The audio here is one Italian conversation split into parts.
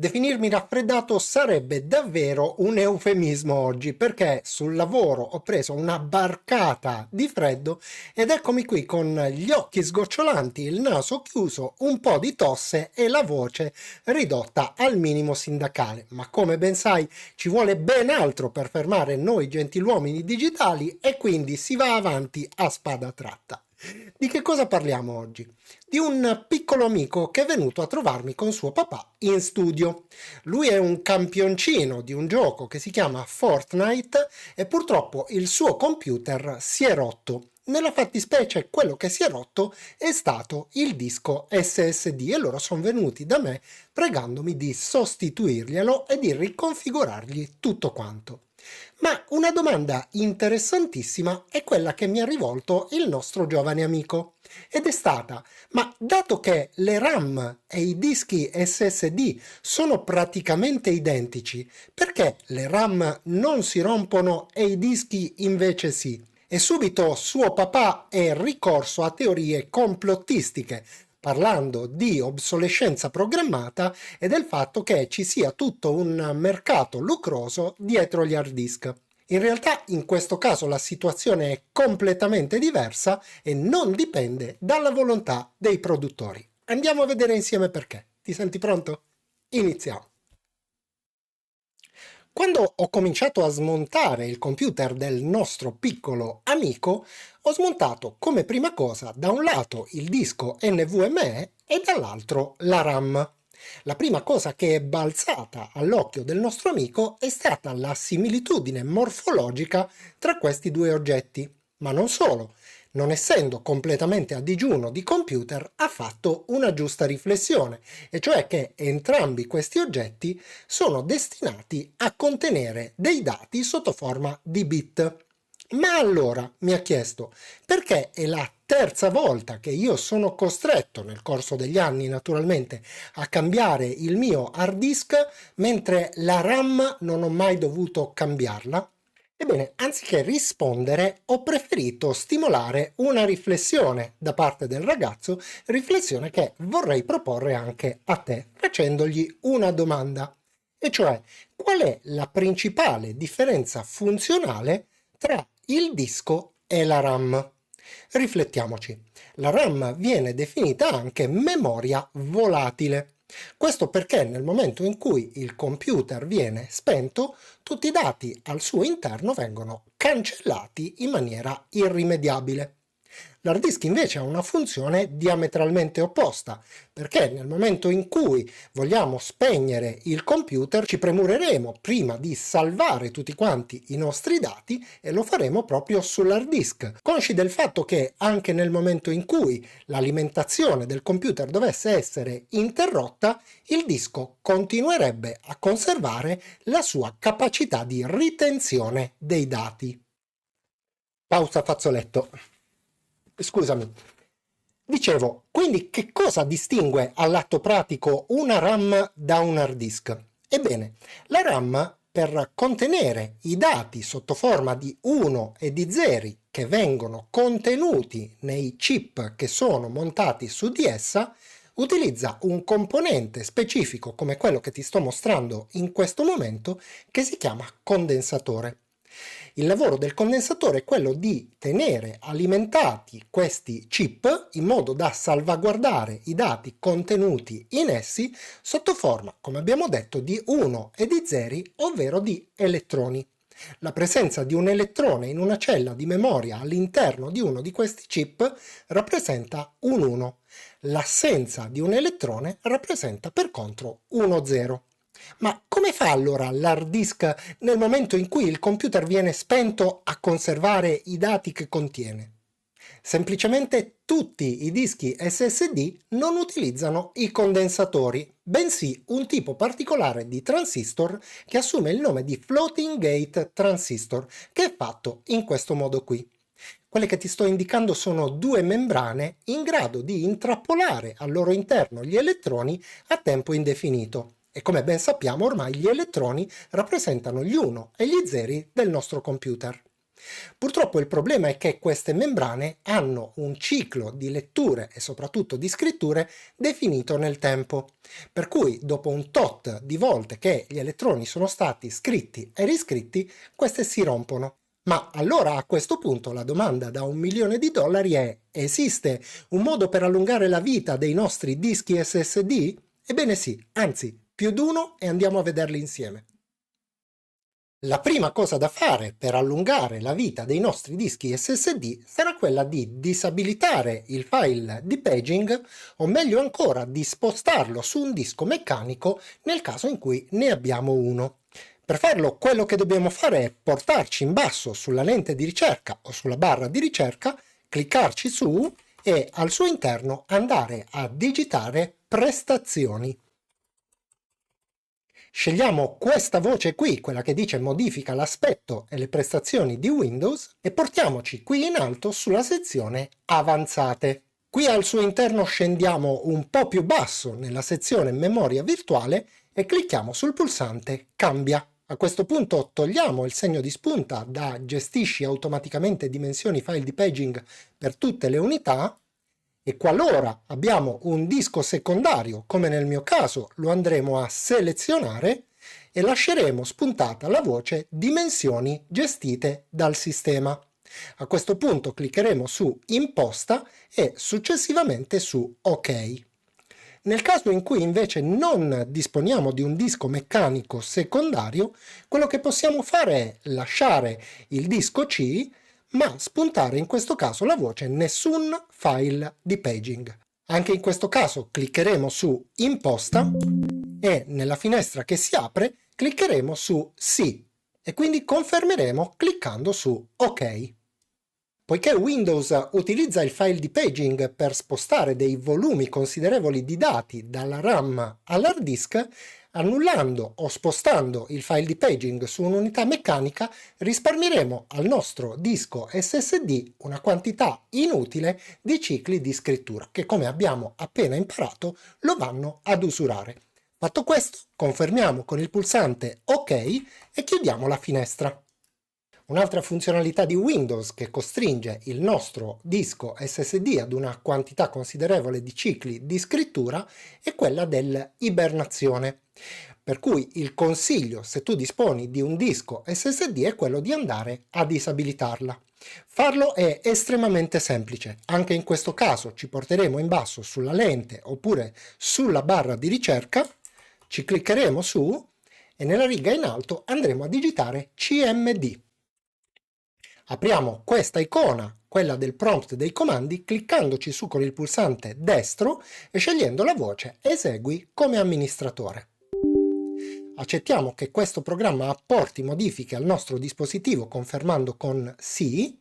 Definirmi raffreddato sarebbe davvero un eufemismo oggi, perché sul lavoro ho preso una barcata di freddo ed eccomi qui con gli occhi sgocciolanti, il naso chiuso, un po' di tosse e la voce ridotta al minimo sindacale. Ma come ben sai, ci vuole ben altro per fermare noi gentiluomini digitali e quindi si va avanti a spada tratta. Di che cosa parliamo oggi? Di un piccolo amico che è venuto a trovarmi con suo papà in studio. Lui è un campioncino di un gioco che si chiama Fortnite e purtroppo il suo computer si è rotto. Nella fattispecie quello che si è rotto è stato il disco SSD e loro sono venuti da me pregandomi di sostituirglielo e di riconfigurargli tutto quanto. Ma una domanda interessantissima è quella che mi ha rivolto il nostro giovane amico ed è stata: ma dato che le RAM e i dischi SSD sono praticamente identici, perché le RAM non si rompono e i dischi invece sì? E subito suo papà è ricorso a teorie complottistiche, parlando di obsolescenza programmata e del fatto che ci sia tutto un mercato lucroso dietro gli hard disk. In realtà in questo caso la situazione è completamente diversa e non dipende dalla volontà dei produttori. Andiamo a vedere insieme perché. Ti senti pronto? Iniziamo. Quando ho cominciato a smontare il computer del nostro piccolo amico, ho smontato come prima cosa da un lato il disco NVMe e dall'altro la RAM. La prima cosa che è balzata all'occhio del nostro amico è stata la similitudine morfologica tra questi due oggetti. Ma non solo, non essendo completamente a digiuno di computer, ha fatto una giusta riflessione, e cioè che entrambi questi oggetti sono destinati a contenere dei dati sotto forma di bit. Ma allora, mi ha chiesto, perché è la terza volta che io sono costretto, nel corso degli anni naturalmente, a cambiare il mio hard disk, mentre la RAM non ho mai dovuto cambiarla? Ebbene, anziché rispondere, ho preferito stimolare una riflessione da parte del ragazzo, riflessione che vorrei proporre anche a te, facendogli una domanda, e cioè: qual è la principale differenza funzionale tra il disco e la RAM? Riflettiamoci. La RAM viene definita anche memoria volatile. Questo perché nel momento in cui il computer viene spento, tutti i dati al suo interno vengono cancellati in maniera irrimediabile. L'hard disk invece ha una funzione diametralmente opposta, perché nel momento in cui vogliamo spegnere il computer ci premureremo prima di salvare tutti quanti i nostri dati e lo faremo proprio sull'hard disk, consci del fatto che anche nel momento in cui l'alimentazione del computer dovesse essere interrotta, il disco continuerebbe a conservare la sua capacità di ritenzione dei dati. Pausa fazzoletto. Scusami. Dicevo, quindi che cosa distingue all'atto pratico una RAM da un hard disk? Ebbene, la RAM, per contenere i dati sotto forma di 1 e di 0 che vengono contenuti nei chip che sono montati su di essa, utilizza un componente specifico come quello che ti sto mostrando in questo momento, che si chiama condensatore. Il lavoro del condensatore è quello di tenere alimentati questi chip in modo da salvaguardare i dati contenuti in essi sotto forma, come abbiamo detto, di 1 e di 0, ovvero di elettroni. La presenza di un elettrone in una cella di memoria all'interno di uno di questi chip rappresenta un 1. L'assenza di un elettrone rappresenta per contro uno 0. Ma come fa allora l'hard disk nel momento in cui il computer viene spento a conservare i dati che contiene? Semplicemente tutti i dischi SSD non utilizzano i condensatori, bensì un tipo particolare di transistor che assume il nome di floating gate transistor, che è fatto in questo modo qui. Quelle che ti sto indicando sono due membrane in grado di intrappolare al loro interno gli elettroni a tempo indefinito. E come ben sappiamo ormai gli elettroni rappresentano gli 1 e gli 0 del nostro computer. Purtroppo il problema è che queste membrane hanno un ciclo di letture e soprattutto di scritture definito nel tempo, per cui dopo un tot di volte che gli elettroni sono stati scritti e riscritti, queste si rompono. Ma allora a questo punto la domanda da $1.000.000 è: esiste un modo per allungare la vita dei nostri dischi SSD? Ebbene sì, anzi, più di uno, e andiamo a vederli insieme. La prima cosa da fare per allungare la vita dei nostri dischi SSD sarà quella di disabilitare il file di paging, o meglio ancora di spostarlo su un disco meccanico nel caso in cui ne abbiamo uno. Per farlo, quello che dobbiamo fare è portarci in basso sulla lente di ricerca o sulla barra di ricerca, cliccarci su e al suo interno andare a digitare prestazioni. Scegliamo questa voce qui, quella che dice modifica l'aspetto e le prestazioni di Windows, e portiamoci qui in alto sulla sezione avanzate. Qui al suo interno scendiamo un po' più basso nella sezione memoria virtuale e clicchiamo sul pulsante cambia. A questo punto togliamo il segno di spunta da gestisci automaticamente dimensioni file di paging per tutte le unità, e qualora abbiamo un disco secondario, come nel mio caso, lo andremo a selezionare e lasceremo spuntata la voce dimensioni gestite dal sistema. A questo punto cliccheremo su imposta e successivamente su ok. Nel caso in cui invece non disponiamo di un disco meccanico secondario, quello che possiamo fare è lasciare il disco C, ma spuntare in questo caso la voce nessun file di paging. Anche in questo caso cliccheremo su imposta e nella finestra che si apre cliccheremo su sì e quindi confermeremo cliccando su ok. Poiché Windows utilizza il file di paging per spostare dei volumi considerevoli di dati dalla RAM all'hard disk, annullando o spostando il file di paging su un'unità meccanica, risparmieremo al nostro disco SSD una quantità inutile di cicli di scrittura che, come abbiamo appena imparato, lo vanno ad usurare. Fatto questo, confermiamo con il pulsante OK e chiudiamo la finestra. Un'altra funzionalità di Windows che costringe il nostro disco SSD ad una quantità considerevole di cicli di scrittura è quella dell'ibernazione. Per cui il consiglio, se tu disponi di un disco SSD, è quello di andare a disabilitarla. Farlo è estremamente semplice. Anche in questo caso ci porteremo in basso sulla lente oppure sulla barra di ricerca, ci cliccheremo su e nella riga in alto andremo a digitare CMD. Apriamo questa icona, quella del prompt dei comandi, cliccandoci su con il pulsante destro e scegliendo la voce Esegui come amministratore. Accettiamo che questo programma apporti modifiche al nostro dispositivo confermando con Sì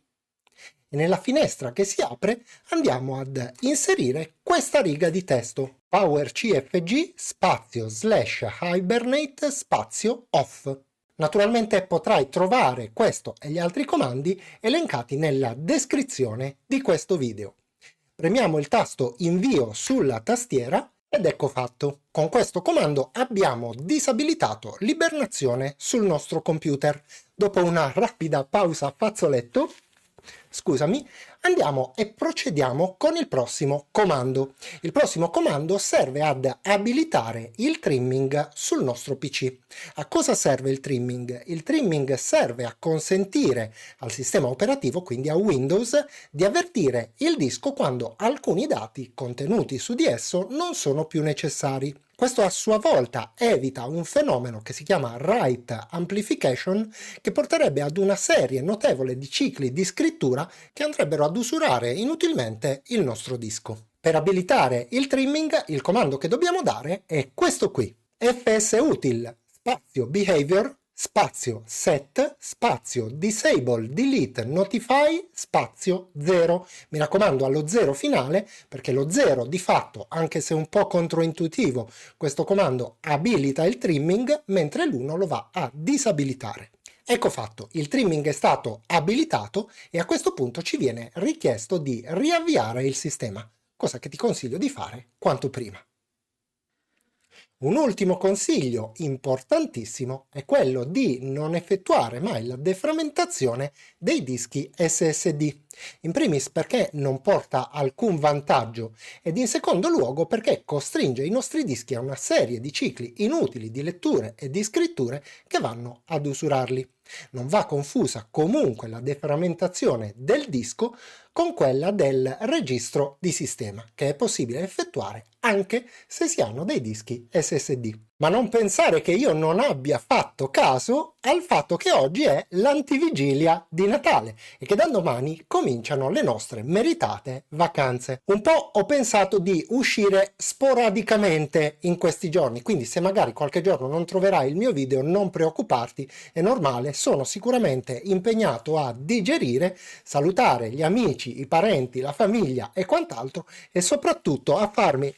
e nella finestra che si apre andiamo ad inserire questa riga di testo PowerCFG spazio /hibernate spazio off. Naturalmente potrai trovare questo e gli altri comandi elencati nella descrizione di questo video. Premiamo il tasto invio sulla tastiera ed ecco fatto. Con questo comando abbiamo disabilitato l'ibernazione sul nostro computer. Dopo una rapida pausa fazzoletto, andiamo e procediamo con il prossimo comando. Il prossimo comando serve ad abilitare il trimming sul nostro PC. A cosa serve il trimming? Il trimming serve a consentire al sistema operativo, quindi a Windows, di avvertire il disco quando alcuni dati contenuti su di esso non sono più necessari. Questo a sua volta evita un fenomeno che si chiama write amplification, che porterebbe ad una serie notevole di cicli di scrittura che andrebbero ad usurare inutilmente il nostro disco. Per abilitare il trimming, il comando che dobbiamo dare è questo qui: fsutil spazio behavior spazio set spazio disable delete notify spazio 0. Mi raccomando allo 0 finale, perché lo 0 di fatto, anche se un po' controintuitivo, questo comando abilita il trimming, mentre l'1 lo va a disabilitare. Ecco fatto, il trimming è stato abilitato e a questo punto ci viene richiesto di riavviare il sistema, cosa che ti consiglio di fare quanto prima. Un ultimo consiglio importantissimo è quello di non effettuare mai la deframmentazione dei dischi SSD. In primis perché non porta alcun vantaggio ed in secondo luogo perché costringe i nostri dischi a una serie di cicli inutili di letture e di scritture che vanno ad usurarli. Non va confusa comunque la deframmentazione del disco con quella del registro di sistema, che è possibile effettuare anche se si hanno dei dischi SSD. Ma non pensare che io non abbia fatto caso al fatto che oggi è l'antivigilia di Natale e che da domani cominciano le nostre meritate vacanze. Un po' ho pensato di uscire sporadicamente in questi giorni, quindi se magari qualche giorno non troverai il mio video non preoccuparti, è normale, sono sicuramente impegnato a digerire, salutare gli amici, i parenti, la famiglia e quant'altro e soprattutto a farmi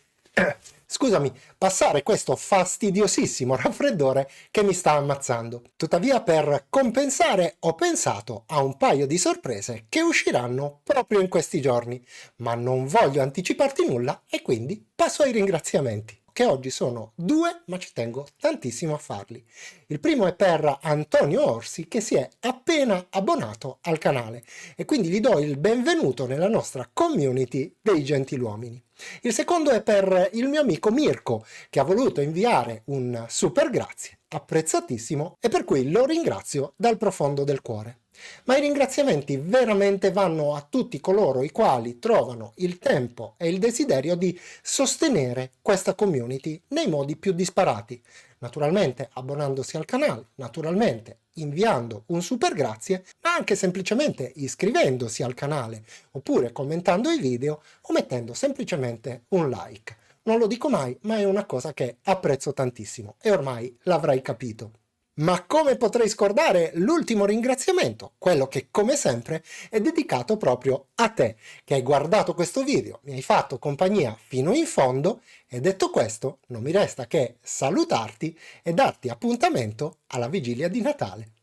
scusami, passare questo fastidiosissimo raffreddore che mi sta ammazzando. Tuttavia, per compensare, ho pensato a un paio di sorprese che usciranno proprio in questi giorni, ma non voglio anticiparti nulla e quindi passo ai ringraziamenti, che oggi sono due, ma ci tengo tantissimo a farli. Il primo è per Antonio Orsi, che si è appena abbonato al canale e quindi gli do il benvenuto nella nostra community dei gentiluomini. Il secondo è per il mio amico Mirko, che ha voluto inviare un super grazie, apprezzatissimo, e per cui lo ringrazio dal profondo del cuore. Ma i ringraziamenti veramente vanno a tutti coloro i quali trovano il tempo e il desiderio di sostenere questa community nei modi più disparati. Naturalmente abbonandosi al canale, naturalmente inviando un super grazie, ma anche semplicemente iscrivendosi al canale, oppure commentando i video o mettendo semplicemente un like. Non lo dico mai, ma è una cosa che apprezzo tantissimo e ormai l'avrai capito. Ma come potrei scordare l'ultimo ringraziamento, quello che come sempre è dedicato proprio a te, che hai guardato questo video, mi hai fatto compagnia fino in fondo e detto questo non mi resta che salutarti e darti appuntamento alla vigilia di Natale.